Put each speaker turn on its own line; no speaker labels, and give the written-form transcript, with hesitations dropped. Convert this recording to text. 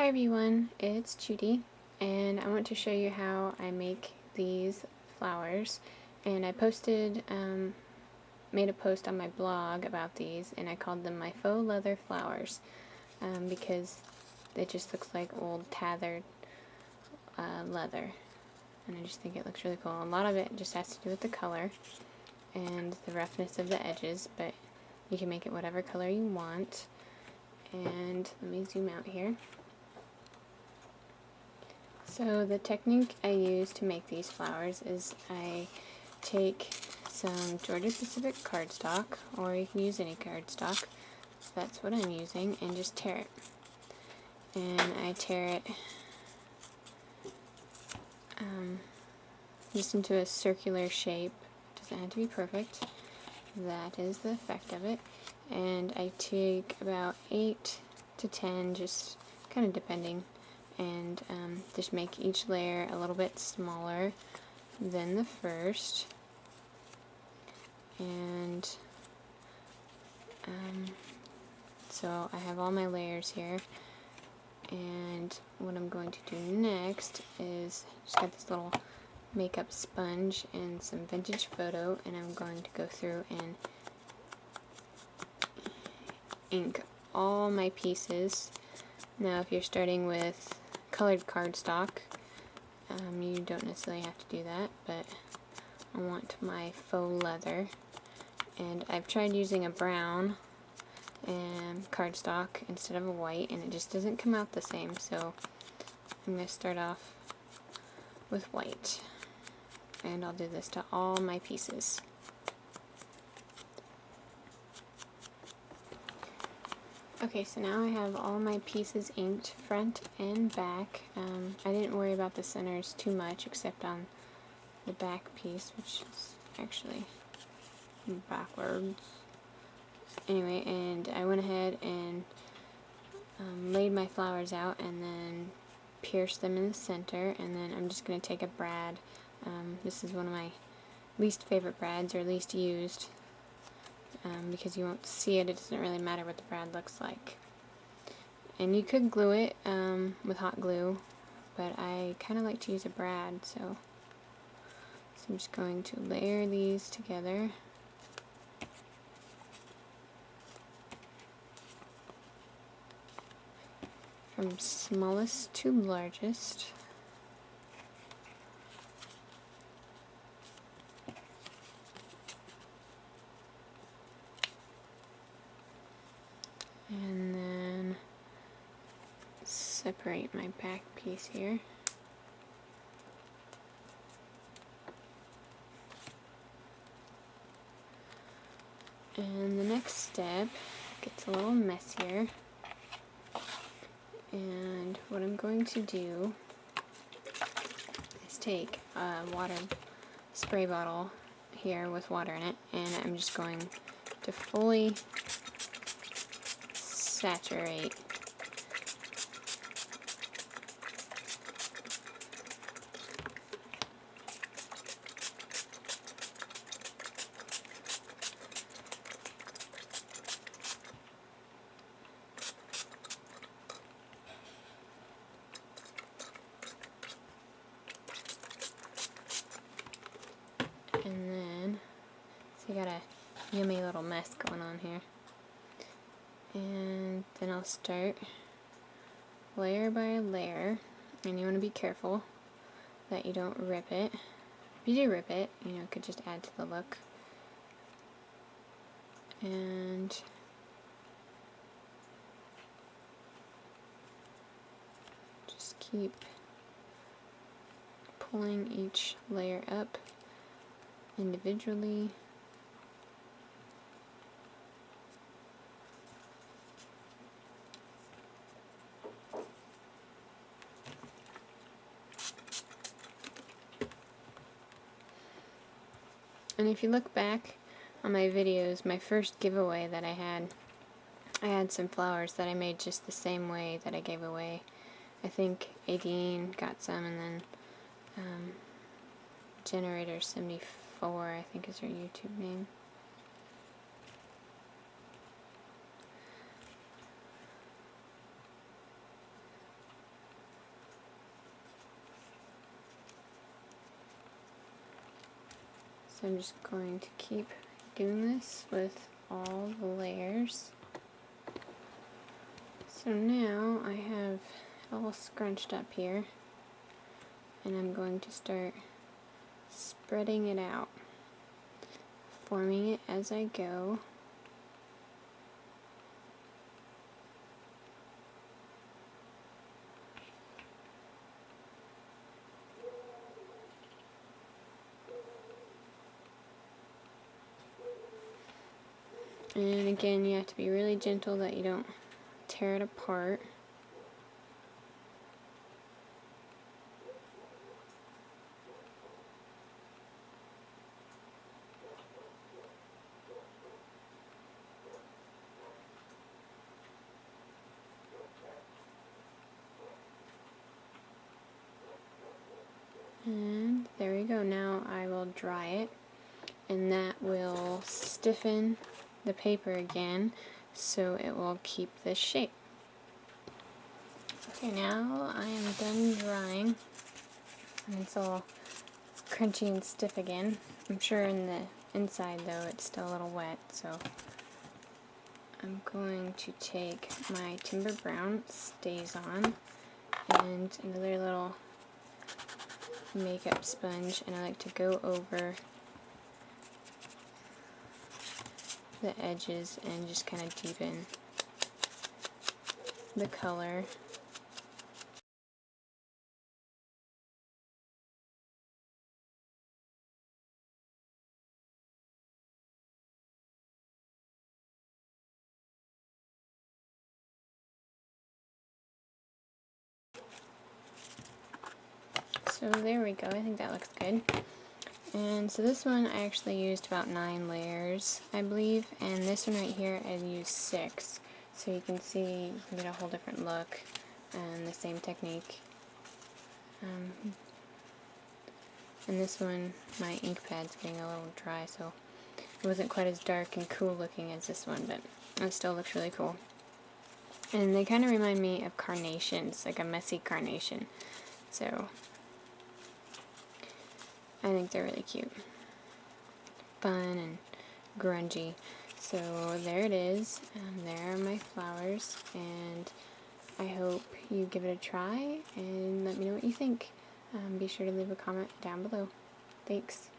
Hi everyone, it's Judy, and I want to show you how I make these flowers. And I made a post on my blog about these, and I called them my faux leather flowers because it just looks like old tethered leather, and I just think it looks really cool. A lot of it just has to do with the color and the roughness of the edges, but you can make it whatever color you want. And let me zoom out here. So the technique I use to make these flowers is I take some Georgia Pacific cardstock, or you can use any cardstock, that's what I'm using, and just tear it. And I tear it just into a circular shape. Doesn't have to be perfect. That is the effect of it. And I take about 8 to 10, just kind of depending, and just make each layer a little bit smaller than the first. And so I have all my layers here, and what I'm going to do next is just got this little makeup sponge and some vintage photo, and I'm going to go through and ink all my pieces. Now if you're starting with colored cardstock, you don't necessarily have to do that, but I want my faux leather, and I've tried using a brown and cardstock instead of a white, and it just doesn't come out the same, so I'm going to start off with white, and I'll do this to all my pieces. Okay, so now I have all my pieces inked, front and back. I didn't worry about the centers too much, except on the back piece, which is actually backwards. Anyway, and I went ahead and laid my flowers out, and then pierced them in the center, and then I'm just going to take a brad. This is one of my least favorite brads, or least used. Because you won't see it, it doesn't really matter what the brad looks like. And you could glue it with hot glue, but I kind of like to use a brad, so I'm just going to layer these together. From smallest to largest. And then separate my back piece here. And the next step gets a little messier. And what I'm going to do is take a water spray bottle here with water in it, and I'm just going to fully saturate and then so you got a yummy little mess going on here. And then I'll start layer by layer, and you want to be careful that you don't rip it. If you do rip it, it could just add to the look. And just keep pulling each layer up individually. And if you look back on my videos, my first giveaway that I had some flowers that I made just the same way that I gave away. I think Adine got some, and then Generator 74, I think is her YouTube name. So I'm just going to keep doing this with all the layers. So now I have it all scrunched up here, and I'm going to start spreading it out, forming it as I go. And again, you have to be really gentle that you don't tear it apart. And there we go. Now I will dry it, and that will stiffen the paper again so it will keep this shape. Okay, now I am done drying, and it's all crunchy and stiff again. I'm sure in the inside though it's still a little wet, so I'm going to take my Timber Brown Stays On and another little makeup sponge, and I like to go over the edges and just kind of deepen the color. So there we go, I think that looks good. And so this one I actually used about 9 layers, I believe, and this one right here I used 6. So you can see, you can get a whole different look and the same technique. And this one, my ink pad's getting a little dry, so it wasn't quite as dark and cool looking as this one, but it still looks really cool. And they kind of remind me of carnations, like a messy carnation. So I think they're really cute. Fun and grungy. So there it is. There are my flowers, and I hope you give it a try and let me know what you think. Be sure to leave a comment down below. Thanks.